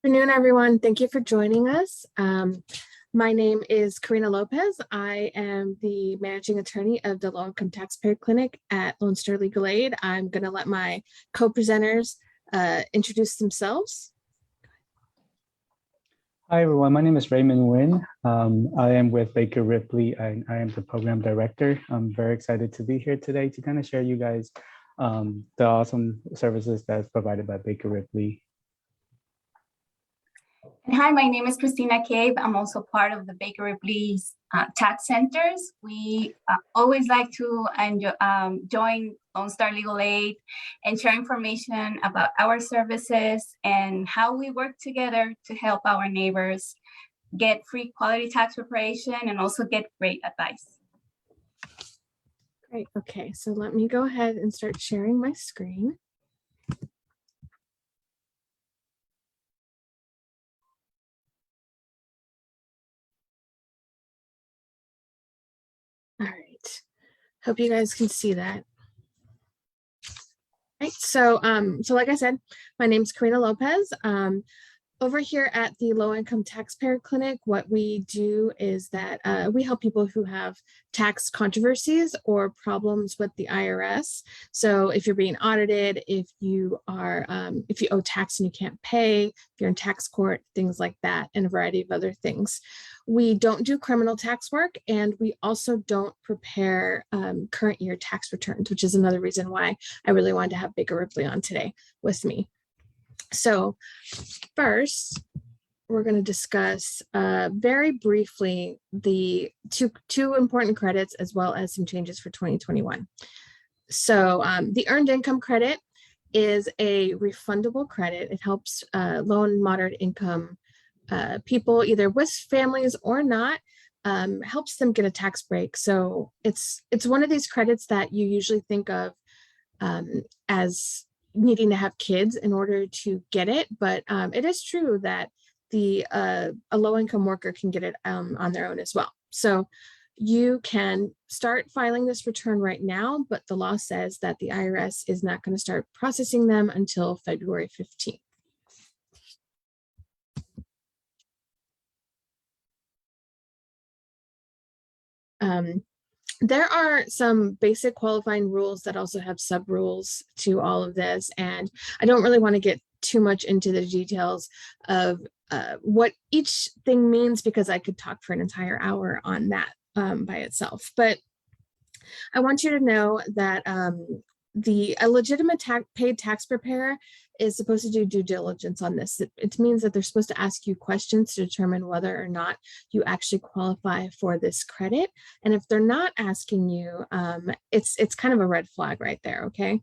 Afternoon, everyone. Thank you for joining us. My name is Karina Lopez. I am the managing attorney of the Low Income Taxpayer Clinic at Lone Star Legal Aid. I'm going to let my co-presenters introduce themselves. Hi, everyone. My name is Raymond Nguyen. I am with Baker Ripley, and I am the program director. I'm very excited to be here today to kind of share you guys the awesome services that's provided by Baker Ripley. And hi, my name is Christina Cave. I'm also part of the Baker Ripley's tax centers. We always like to join Lone Star Legal Aid and share information about our services and how we work together to help our neighbors get free quality tax preparation and also get great advice. Great. Okay, so let me go ahead and start sharing my screen. All right. Hope you guys can see that. Right. So like I said, my name is Karina Lopez. Over here at the Low Income Taxpayer Clinic, what we do is that we help people who have tax controversies or problems with the IRS. So if you're being audited, if you owe tax and you can't pay, if you're in tax court, things like that, and a variety of other things. We don't do criminal tax work, and we also don't prepare current year tax returns, which is another reason why I really wanted to have Baker Ripley on today with me. So first, we're going to discuss very briefly the two important credits as well as some changes for 2021. So the earned income credit is a refundable credit. It helps low and moderate income people, either with families or not, helps them get a tax break. So it's one of these credits that you usually think of as needing to have kids in order to get it, but it is true that a low-income worker can get it on their own as well. So you can start filing this return right now, but the law says that the IRS is not going to start processing them until February 15th. There are some basic qualifying rules that also have sub rules to all of this, and I don't really want to get too much into the details of what each thing means, because I could talk for an entire hour on that by itself. But I want you to know that a legitimate paid tax preparer is supposed to do due diligence on this. It means that they're supposed to ask you questions to determine whether or not you actually qualify for this credit. And if they're not asking you, it's kind of a red flag right there, okay?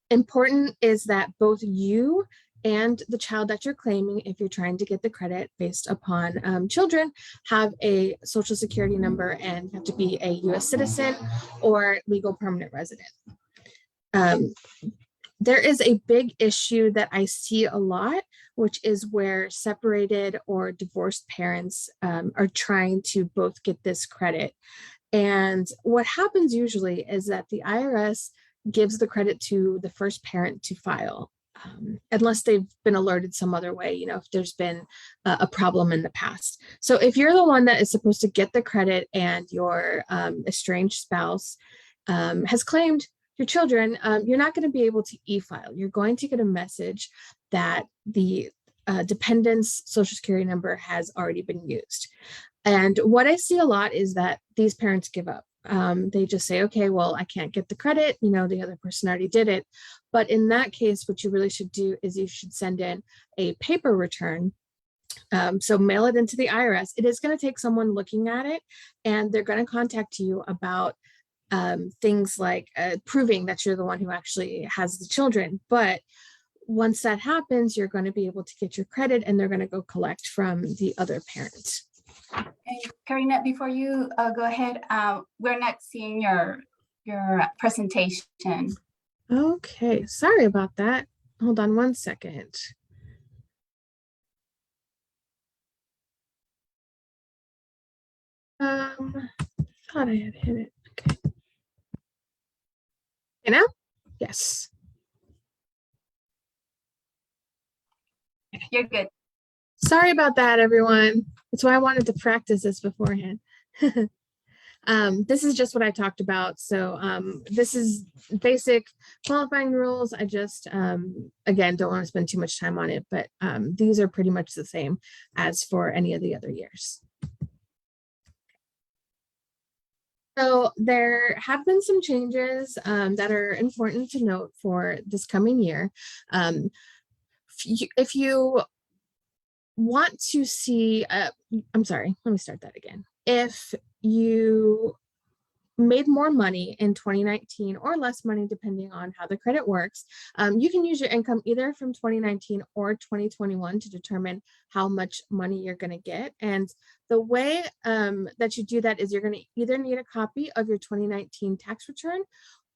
Important is that both you and the child that you're claiming, if you're trying to get the credit based upon children, have a social security number and have to be a US citizen or legal permanent resident. There is a big issue that I see a lot, which is where separated or divorced parents are trying to both get this credit. And what happens usually is that the IRS gives the credit to the first parent to file, unless they've been alerted some other way, you know, if there's been a problem in the past. So if you're the one that is supposed to get the credit and your estranged spouse has claimed your children, you're not going to be able to e-file. You're going to get a message that the dependent's social security number has already been used. And what I see a lot is that these parents give up. They just say, okay, well, I can't get the credit, you know, the other person already did it. But in that case, what you really should do is you should send in a paper return. So mail it into the IRS. It is going to take someone looking at it, and they're going to contact you about things like proving that you're the one who actually has the children. But once that happens, you're going to be able to get your credit, and they're going to go collect from the other parent. Hey, Karina, before you go ahead, we're not seeing your presentation. Okay, sorry about that. Hold on one second. Thought I had hit it. Okay. You know? Yes. You're good. Sorry about that, everyone. That's why I wanted to practice this beforehand. This is just what I talked about. So this is basic qualifying rules. I just, again, don't want to spend too much time on it, but these are pretty much the same as for any of the other years. So there have been some changes that are important to note for this coming year. If you want to see, I'm sorry, let me start that again. If you made more money in 2019 or less money, depending on how the credit works, you can use your income either from 2019 or 2021 to determine how much money you're going to get. And the way that you do that is you're going to either need a copy of your 2019 tax return,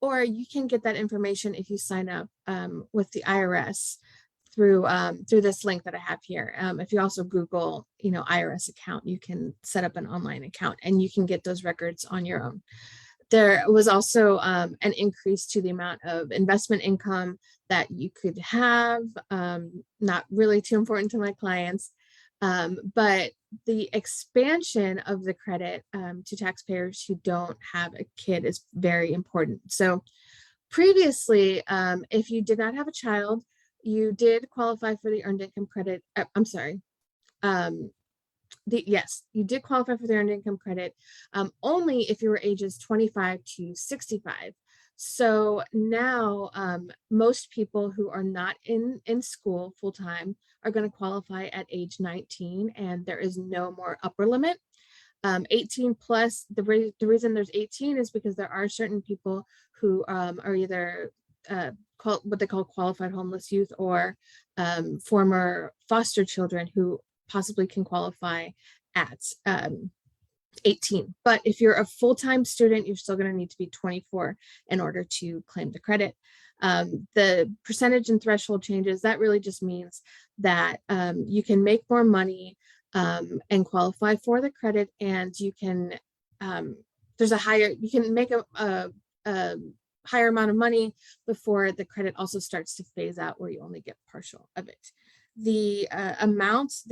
or you can get that information if you sign up with the IRS through this link that I have here. If you also Google, IRS account, you can set up an online account and you can get those records on your own. There was also an increase to the amount of investment income that you could have. Not really too important to my clients, but the expansion of the credit to taxpayers who don't have a kid is very important. So previously, if you did not have a child, you did qualify for the earned income credit. I'm sorry. Yes, you did qualify for the earned income credit only if you were ages 25 to 65. So now most people who are not in school full time are going to qualify at age 19, and there is no more upper limit. 18 plus, the reason there's 18 is because there are certain people who are either what they call qualified homeless youth or former foster children who possibly can qualify at 18. But if you're a full-time student, you're still going to need to be 24 in order to claim the credit. The percentage and threshold changes, that really just means that you can make more money and qualify for the credit, and you can you can make a higher amount of money before the credit also starts to phase out, where you only get partial of it. The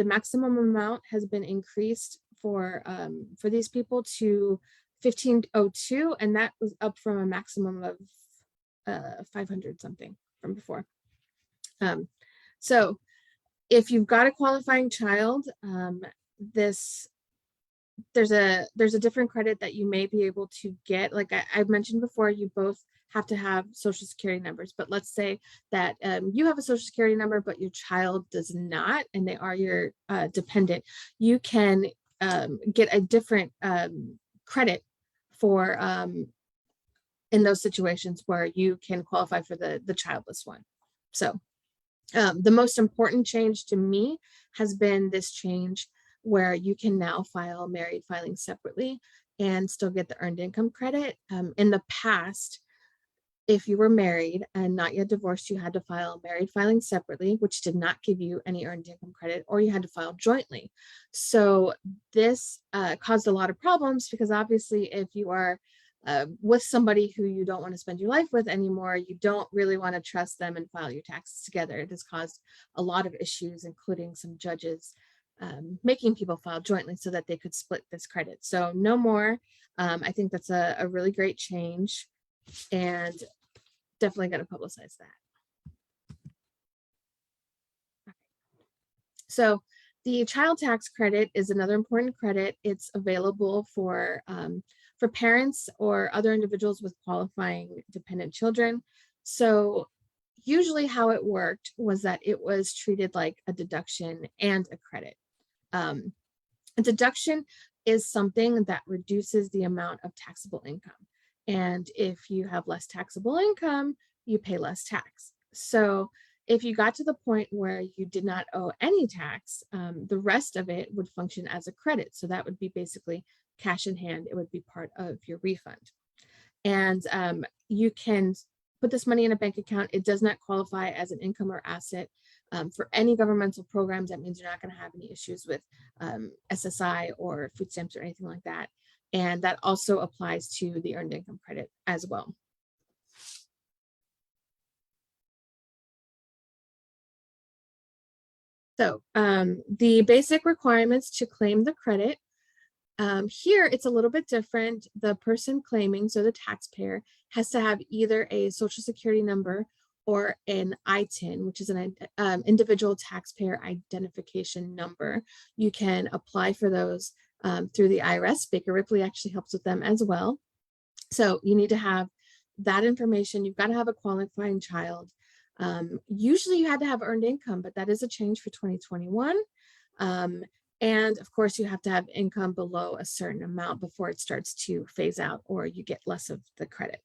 maximum amount has been increased for these people to $1,502, and that was up from a maximum of 500 something from before. So if you've got a qualifying child, there's a different credit that you may be able to get. Like I mentioned before, you both have to have social security numbers, but let's say that you have a social security number, but your child does not, and they are your dependent. You can get a different credit for in those situations where you can qualify for the childless one. So the most important change to me has been this change where you can now file married filing separately and still get the earned income credit. In the past, if you were married and not yet divorced, you had to file married filing separately, which did not give you any earned income credit, or you had to file jointly. So this caused a lot of problems, because obviously if you are with somebody who you don't want to spend your life with anymore, you don't really want to trust them and file your taxes together. It has caused a lot of issues, including some judges making people file jointly so that they could split this credit. So no more. I think that's a really great change, and definitely going to publicize that. Okay. So the child tax credit is another important credit. It's available for parents or other individuals with qualifying dependent children. So usually how it worked was that it was treated like a deduction and a credit. A deduction is something that reduces the amount of taxable income. And if you have less taxable income, you pay less tax. So if you got to the point where you did not owe any tax, the rest of it would function as a credit. So that would be basically cash in hand. It would be part of your refund. And you can put this money in a bank account. It does not qualify as an income or asset for any governmental programs. That means you're not going to have any issues with SSI or food stamps or anything like that. And that also applies to the earned income credit as well. So the basic requirements to claim the credit. Here, it's a little bit different. The person claiming, so the taxpayer, has to have either a social security number or an ITIN, which is an individual taxpayer identification number. You can apply for those through the IRS. Baker Ripley actually helps with them as well. So you need to have that information. You've got to have a qualifying child. Usually you had to have earned income, but that is a change for 2021. And of course, you have to have income below a certain amount before it starts to phase out or you get less of the credit.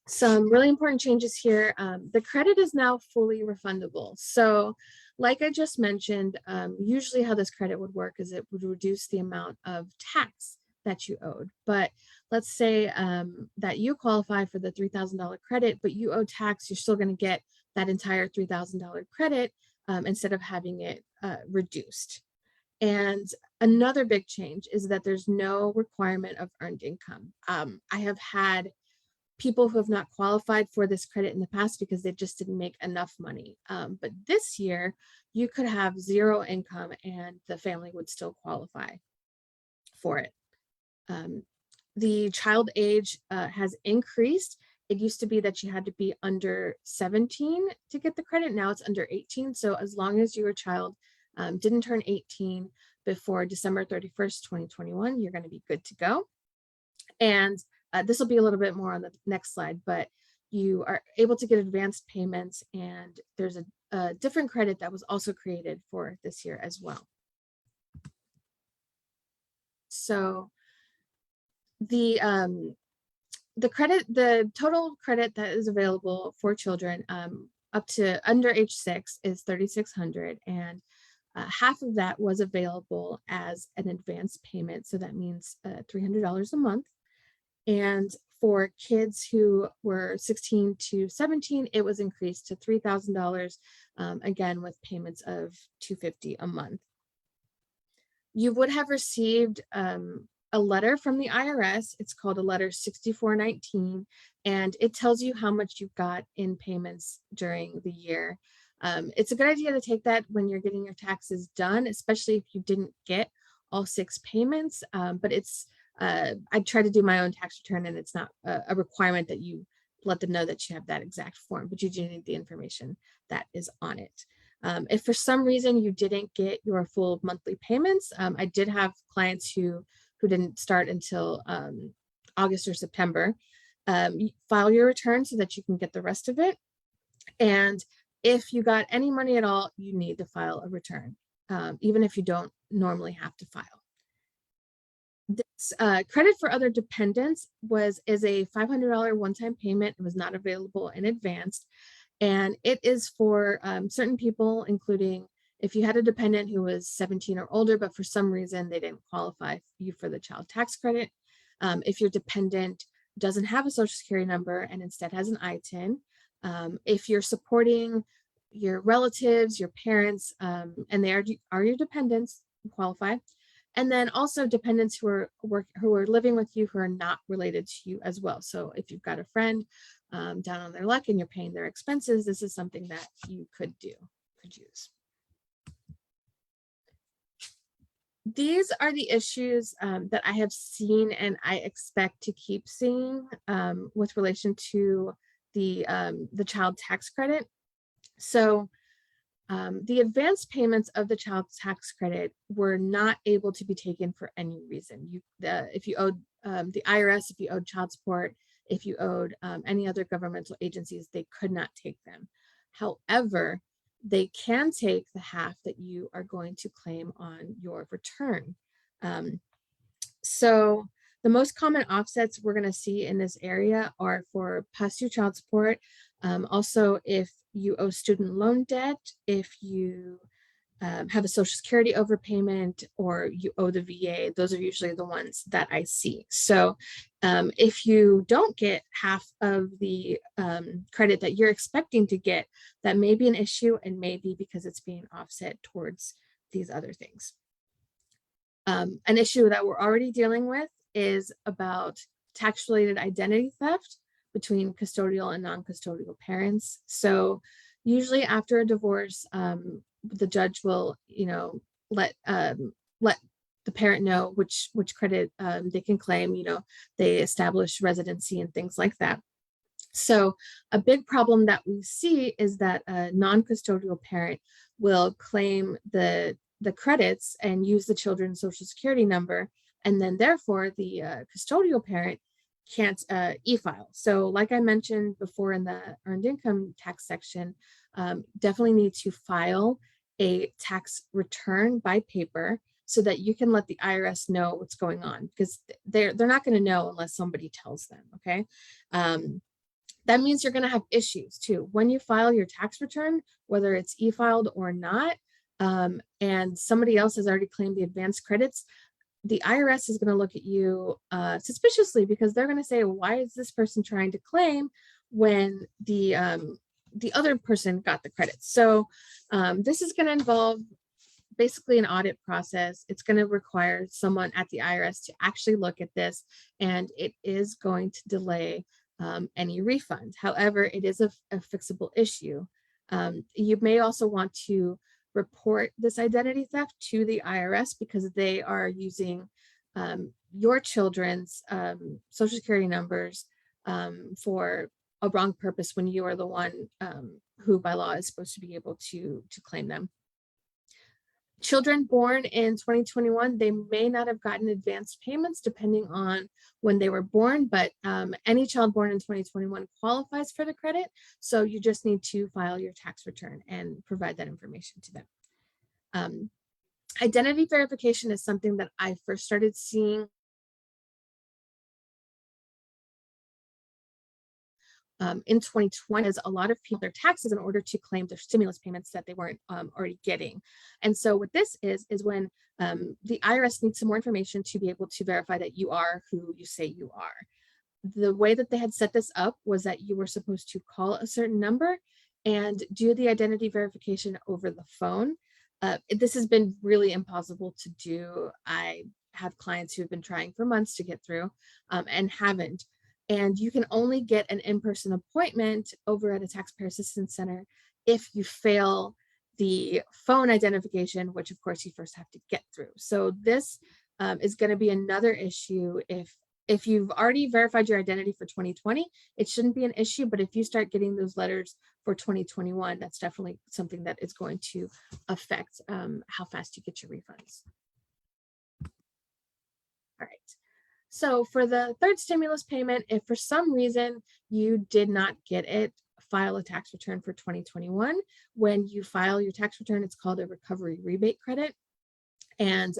Some really important changes here. The credit is now fully refundable. So like I just mentioned, usually how this credit would work is it would reduce the amount of tax that you owed. But let's say that you qualify for the $3,000 credit, but you owe tax, you're still going to get that entire $3,000 credit instead of having it reduced. And another big change is that there's no requirement of earned income. I have had people who have not qualified for this credit in the past because they just didn't make enough money. But this year, you could have zero income and the family would still qualify for it. The child age has increased. It used to be that you had to be under 17 to get the credit. Now it's under 18. So as long as your child didn't turn 18 before December 31st, 2021, you're going to be good to go. And this will be a little bit more on the next slide, but you are able to get advanced payments, and there's a different credit that was also created for this year as well. So the credit, the total credit that is available for children up to under age 6 is $3,600, and half of that was available as an advance payment. So that means $300 a month. And for kids who were 16 to 17, it was increased to $3,000, again, with payments of $250 a month. You would have received a letter from the IRS. It's called a letter 6419, and it tells you how much you got in payments during the year. It's a good idea to take that when you're getting your taxes done, especially if you didn't get all 6 payments, but it's I try to do my own tax return, and it's not a requirement that you let them know that you have that exact form, but you do need the information that is on it. If for some reason you didn't get your full monthly payments, I did have clients who didn't start until August or September. File your return so that you can get the rest of it. And if you got any money at all, you need to file a return, even if you don't normally have to file. This credit for other dependents is a $500 one-time payment. It was not available in advance, and it is for certain people, including if you had a dependent who was 17 or older, but for some reason they didn't qualify you for the child tax credit. If your dependent doesn't have a social security number and instead has an ITIN, if you're supporting your relatives, your parents, and they are your dependents, qualify. And then also dependents who are living with you who are not related to you as well. So if you've got a friend down on their luck and you're paying their expenses, this is something that you could use. These are the issues that I have seen and I expect to keep seeing with relation to the child tax credit. So the advance payments of the child tax credit were not able to be taken for any reason. If you owed the IRS, if you owed child support, if you owed any other governmental agencies, they could not take them. However, they can take the half that you are going to claim on your return. So the most common offsets we're going to see in this area are for past due child support. Also, if you owe student loan debt, if you have a Social Security overpayment, or you owe the VA, those are usually the ones that I see. So if you don't get half of the credit that you're expecting to get, that may be an issue, and maybe because it's being offset towards these other things. An issue that we're already dealing with is about tax-related identity theft. between custodial and non-custodial parents. So usually after a divorce, the judge will, let the parent know which credit they can claim. They establish residency and things like that. So a big problem that we see is that a non-custodial parent will claim the credits and use the children's social security number, and then therefore the custodial parent can't e-file. So like I mentioned before in the earned income tax section, definitely need to file a tax return by paper so that you can let the IRS know what's going on, because they're not going to know unless somebody tells them. Okay. That means you're going to have issues too when you file your tax return, whether it's e-filed or not, and somebody else has already claimed the advanced credits. The IRS is going to look at you suspiciously, because they're going to say, why is this person trying to claim when the other person got the credits? So this is going to involve basically an audit process. It's going to require someone at the IRS to actually look at this, and it is going to delay any refund. However, it is a fixable issue. You may also want to report this identity theft to the IRS, because they are using your children's social security numbers for a wrong purpose, when you are the one who by law is supposed to be able to claim them. Children born in 2021, they may not have gotten advanced payments depending on when they were born, but any child born in 2021 qualifies for the credit. So you just need to file your tax return and provide that information to them. Identity verification is something that I first started seeing in 2020, as a lot of people their taxes in order to claim their stimulus payments that they weren't already getting. And so what this is when the IRS needs some more information to be able to verify that you are who you say you are. The way that they had set this up was that you were supposed to call a certain number and do the identity verification over the phone. This has been really impossible to do. I have clients who have been trying for months to get through and haven't. And you can only get an in-person appointment over at a taxpayer assistance center if you fail the phone identification, which of course you first have to get through. So this is going to be another issue. If you've already verified your identity for 2020, it shouldn't be an issue. But if you start getting those letters for 2021, that's definitely something that is going to affect how fast you get your refunds. All right. So for the third stimulus payment, if for some reason you did not get it, file a tax return for 2021. When you file your tax return, it's called a recovery rebate credit. And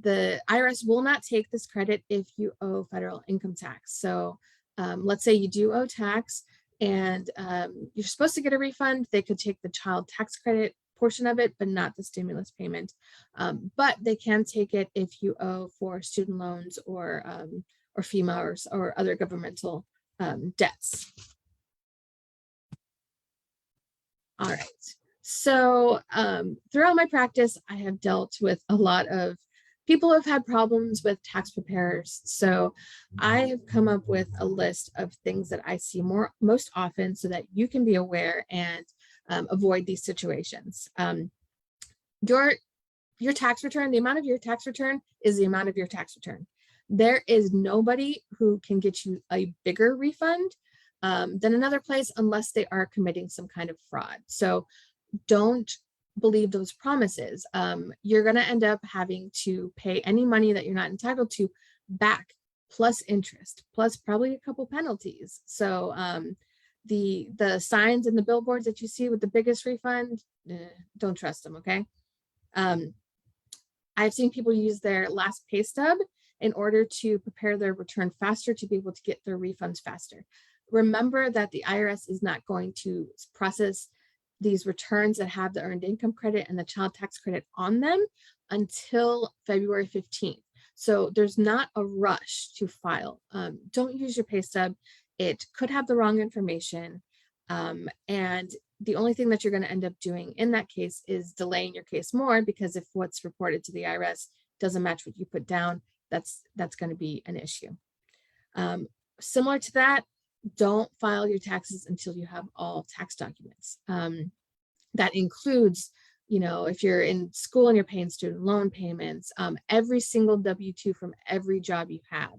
the IRS will not take this credit if you owe federal income tax. So let's say you do owe tax and you're supposed to get a refund. They could take the child tax credit portion of it, but not the stimulus payment. But they can take it if you owe for student loans or FEMA or other governmental debts. All right. So throughout my practice, I have dealt with a lot of people who have had problems with tax preparers. So I have come up with a list of things that I see most often so that you can be aware and avoid these situations. Your tax return, the amount of your tax return is the amount of your tax return. There is nobody who can get you a bigger refund than another place unless they are committing some kind of fraud. So don't believe those promises. You're going to end up having to pay any money that you're not entitled to back, plus interest, plus probably a couple penalties. So the signs and the billboards that you see with the biggest refund, don't trust them. Okay. I've seen people use their last pay stub in order to prepare their return faster to be able to get their refunds faster. Remember that the IRS is not going to process these returns that have the earned income credit and the child tax credit on them until February 15th. So there's not a rush to file. Don't use your pay stub. It could have the wrong information. And the only thing that you're going to end up doing in that case is delaying your case more, because if what's reported to the IRS doesn't match what you put down, that's going to be an issue. Similar to that, don't file your taxes until you have all tax documents. That includes, you know, if you're in school and you're paying student loan payments, every single W-2 from every job you have.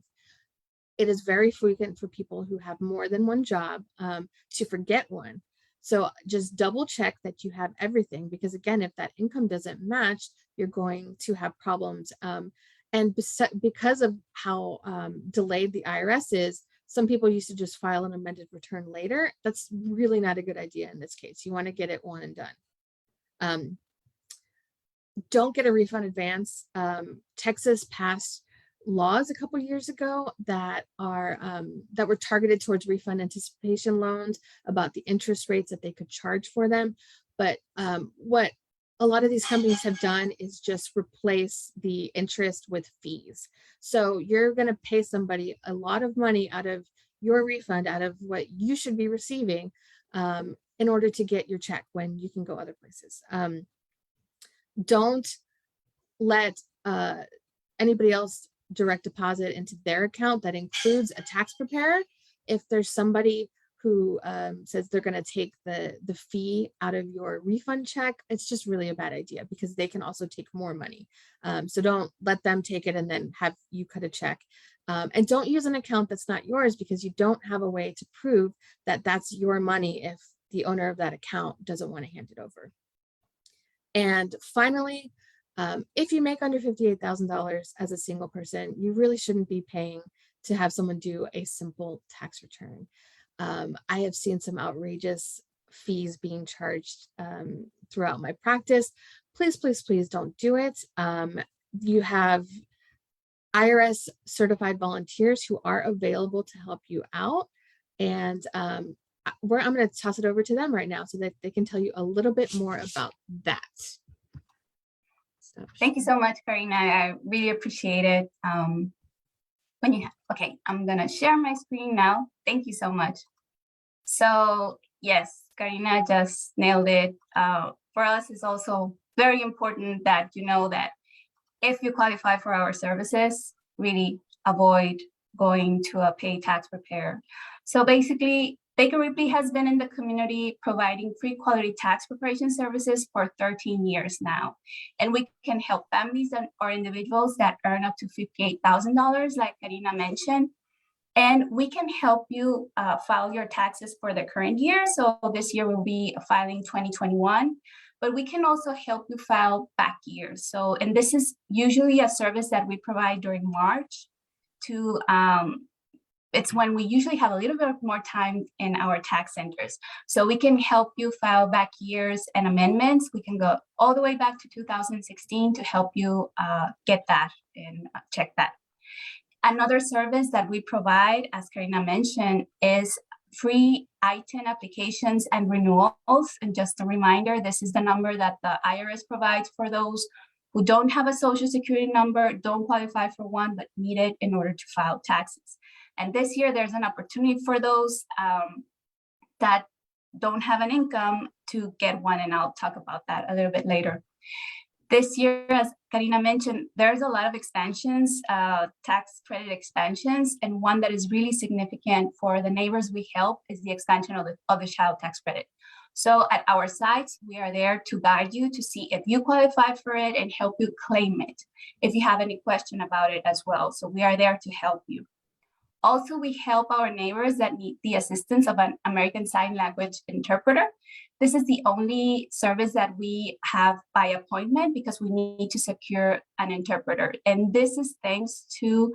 It is very frequent for people who have more than one job to forget one. So just double check that you have everything, because again, if that income doesn't match, you're going to have problems. And because of how delayed the IRS is, some people used to just file an amended return later. That's really not a good idea in this case. You want to get it one and done. Don't get a refund advance. Texas passed laws a couple years ago that were targeted towards refund anticipation loans, about the interest rates that they could charge for them. But what a lot of these companies have done is just replace the interest with fees. So you're going to pay somebody a lot of money out of your refund, out of what you should be receiving, in order to get your check when you can go other places. Don't let anybody else direct deposit into their account. That includes a tax preparer. If there's somebody who says they're going to take the fee out of your refund check, it's just really a bad idea, because they can also take more money. So don't let them take it and then have you cut a check. And don't use an account that's not yours, because you don't have a way to prove that that's your money if the owner of that account doesn't want to hand it over. And finally, if you make under $58,000 as a single person, you really shouldn't be paying to have someone do a simple tax return. I have seen some outrageous fees being charged throughout my practice. Please, please, please don't do it. You have IRS certified volunteers who are available to help you out. And I'm going to toss it over to them right now so that they can tell you a little bit more about that. Thank you so much, Karina. I really appreciate it. Okay, I'm gonna share my screen now. Thank you so much. So yes, Karina just nailed it. For us, it's also very important that you know that if you qualify for our services, really avoid going to a paid tax preparer. So basically, Baker Ripley has been in the community providing free quality tax preparation services for 13 years now. And we can help families or individuals that earn up to $58,000, like Karina mentioned. And we can help you file your taxes for the current year. So this year will be filing 2021, but we can also help you file back years. So, and this is usually a service that we provide during March to, it's when we usually have a little bit more time in our tax centers. So we can help you file back years and amendments. We can go all the way back to 2016 to help you get that and check that. Another service that we provide, as Karina mentioned, is free I-10 applications and renewals. And just a reminder, this is the number that the IRS provides for those who don't have a social security number, don't qualify for one, but need it in order to file taxes. And this year, there's an opportunity for those that don't have an income to get one, and I'll talk about that a little bit later. This year, as Karina mentioned, there's a lot of expansions, tax credit expansions, and one that is really significant for the neighbors we help is the expansion of the child tax credit. So at our sites, we are there to guide you to see if you qualify for it and help you claim it, if you have any question about it as well. So we are there to help you. Also, we help our neighbors that need the assistance of an American Sign Language interpreter. This is the only service that we have by appointment because we need to secure an interpreter. And this is thanks to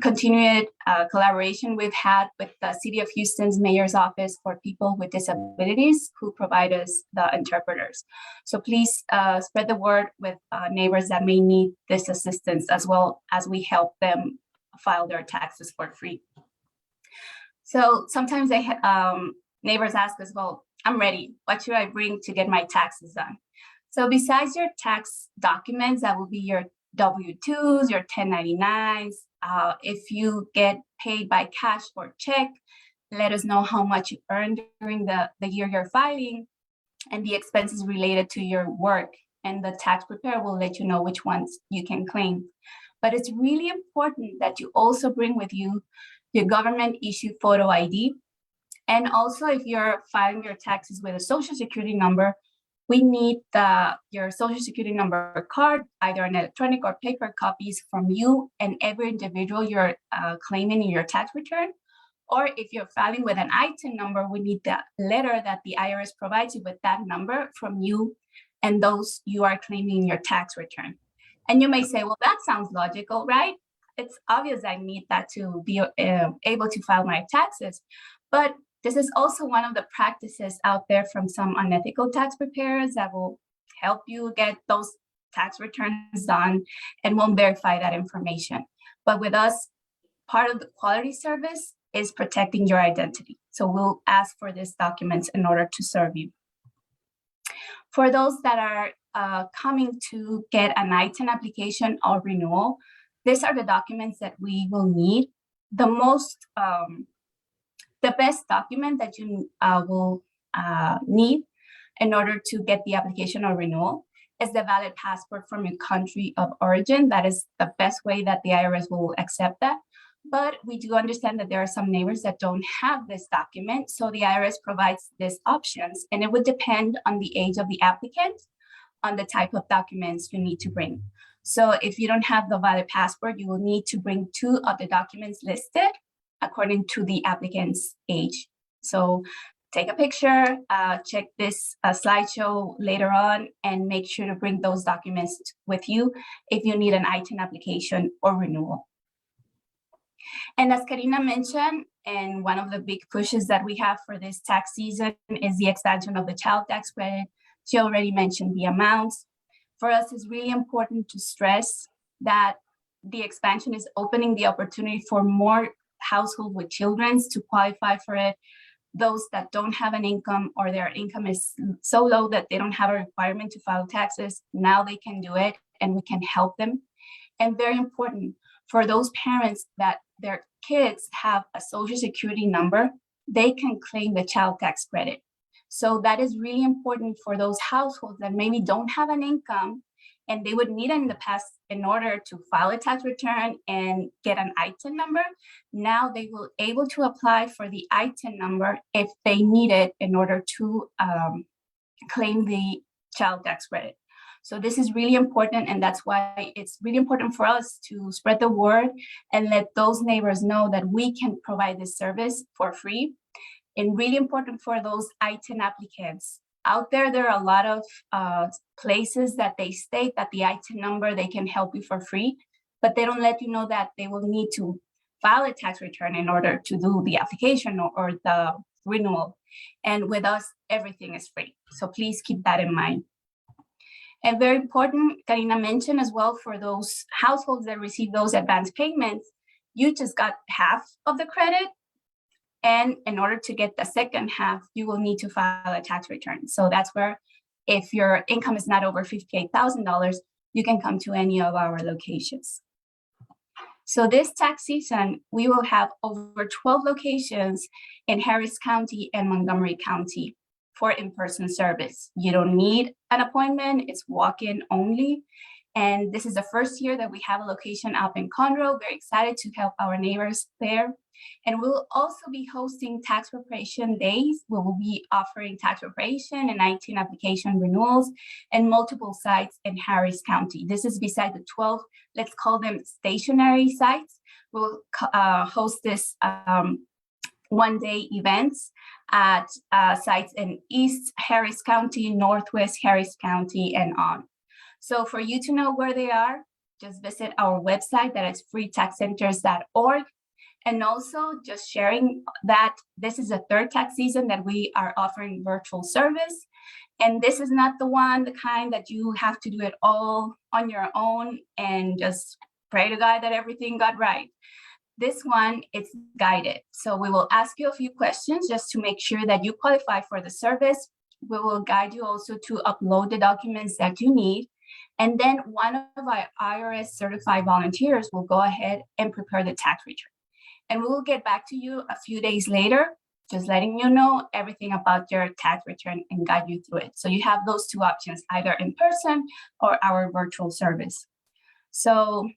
continued collaboration we've had with the City of Houston's Mayor's Office for People with Disabilities, who provide us the interpreters. So please spread the word with neighbors that may need this assistance, as well as we help them file their taxes for free. So sometimes neighbors ask us, well, I'm ready. What should I bring to get my taxes done? So besides your tax documents, that will be your W-2s, your 1099s. If you get paid by cash or check, let us know how much you earned during the year you're filing and the expenses related to your work. And the tax preparer will let you know which ones you can claim. But it's really important that you also bring with you your government issued photo ID. And also, if you're filing your taxes with a social security number, we need your social security number card, either an electronic or paper copies from you and every individual you're claiming in your tax return. Or if you're filing with an ITIN number, we need the letter that the IRS provides you with that number from you and those you are claiming in your tax return. And you may say, well, that sounds logical, right? It's obvious I need that to be able to file my taxes. But this is also one of the practices out there from some unethical tax preparers that will help you get those tax returns done and won't verify that information. But with us, part of the quality service is protecting your identity. So we'll ask for these documents in order to serve you. For those that are coming to get an ITIN application or renewal, these are the documents that we will need. The best document that you will need in order to get the application or renewal is the valid passport from your country of origin. That is the best way that the IRS will accept that. But we do understand that there are some neighbors that don't have this document. So the IRS provides these options, and it would depend on the age of the applicant, on the type of documents you need to bring. So if you don't have the valid passport, you will need to bring 2 of the documents listed according to the applicant's age. So take a picture, check this slideshow later on, and make sure to bring those documents with you if you need an ITIN application or renewal. And as Karina mentioned, and one of the big pushes that we have for this tax season is the expansion of the child tax credit. She already mentioned the amounts. For us, it's really important to stress that the expansion is opening the opportunity for more households with children to qualify for it. Those that don't have an income or their income is so low that they don't have a requirement to file taxes, now they can do it and we can help them. And very important, for those parents that their kids have a social security number, they can claim the child tax credit. So that is really important for those households that maybe don't have an income and they would need it in the past in order to file a tax return and get an ITIN number. Now they will able to apply for the ITIN number if they need it in order to claim the child tax credit. So this is really important, and that's why it's really important for us to spread the word and let those neighbors know that we can provide this service for free. And really important for those ITIN applicants. Out there, there are a lot of places that they state that the ITIN number, they can help you for free, but they don't let you know that they will need to file a tax return in order to do the application or the renewal. And with us, everything is free. So please keep that in mind. And very important, Karina mentioned as well, for those households that receive those advance payments, you just got half of the credit. And in order to get the second half, you will need to file a tax return. So that's where, if your income is not over $58,000, you can come to any of our locations. So this tax season, we will have over 12 locations in Harris County and Montgomery County for in-person service. You don't need an appointment, it's walk-in only. And this is the first year that we have a location up in Conroe. Very excited to help our neighbors there. And we'll also be hosting tax preparation days. We will be offering tax preparation and ITIN application renewals and multiple sites in Harris County. This is beside the 12, let's call them stationary sites. We'll host this one-day events at sites in East Harris County, Northwest Harris County, and on. So for you to know where they are, just visit our website, that is freetaxcenters.org. And also just sharing that this is the third tax season that we are offering virtual service. And this is not the kind that you have to do it all on your own and just pray to God that everything got right. This one, it's guided. So we will ask you a few questions just to make sure that you qualify for the service. We will guide you also to upload the documents that you need. And then one of our IRS certified volunteers will go ahead and prepare the tax return. And we will get back to you a few days later, just letting you know everything about your tax return and guide you through it. So you have those two options, either in person or our virtual service. So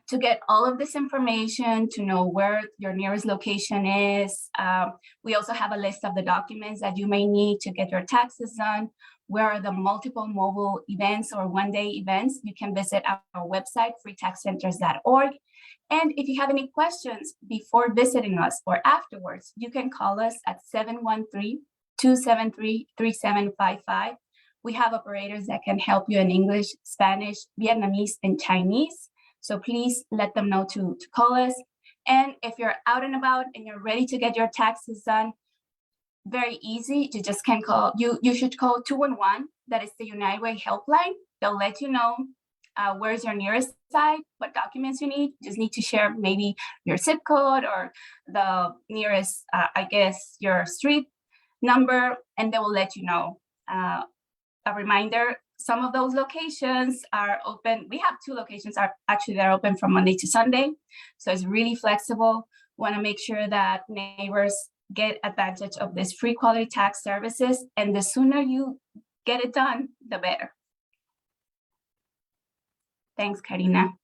to get all of this information, to know where your nearest location is. We also have a list of the documents that you may need to get your taxes done. Where are the multiple mobile events or one-day events? You can visit our website, freetaxcenters.org. And if you have any questions before visiting us or afterwards, you can call us at 713-273-3755. We have operators that can help you in English, Spanish, Vietnamese, and Chinese. So please let them know to call us. And if you're out and about and you're ready to get your taxes done, very easy. You just can call, you should call 211. That is the United Way helpline. They'll let you know where's your nearest site, what documents you need. You just need to share maybe your zip code or the nearest, I guess, your street number, and they will let you know. A reminder, some of those locations are open. We have 2 locations they're open from Monday to Sunday. So it's really flexible. Want to make sure that neighbors get advantage of this free quality tax services. And the sooner you get it done, the better. Thanks, Karina.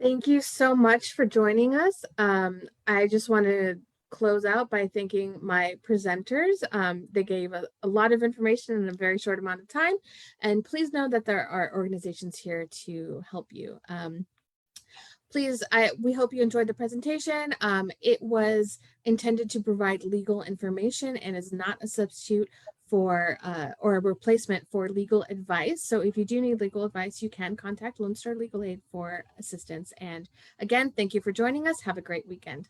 Thank you so much for joining us. I just want to close out by thanking my presenters. They gave a lot of information in a very short amount of time. And please know that there are organizations here to help you. We hope you enjoyed the presentation. It was intended to provide legal information and is not a substitute for or a replacement for legal advice. So if you do need legal advice, you can contact Lone Star Legal Aid for assistance. And again, thank you for joining us. Have a great weekend.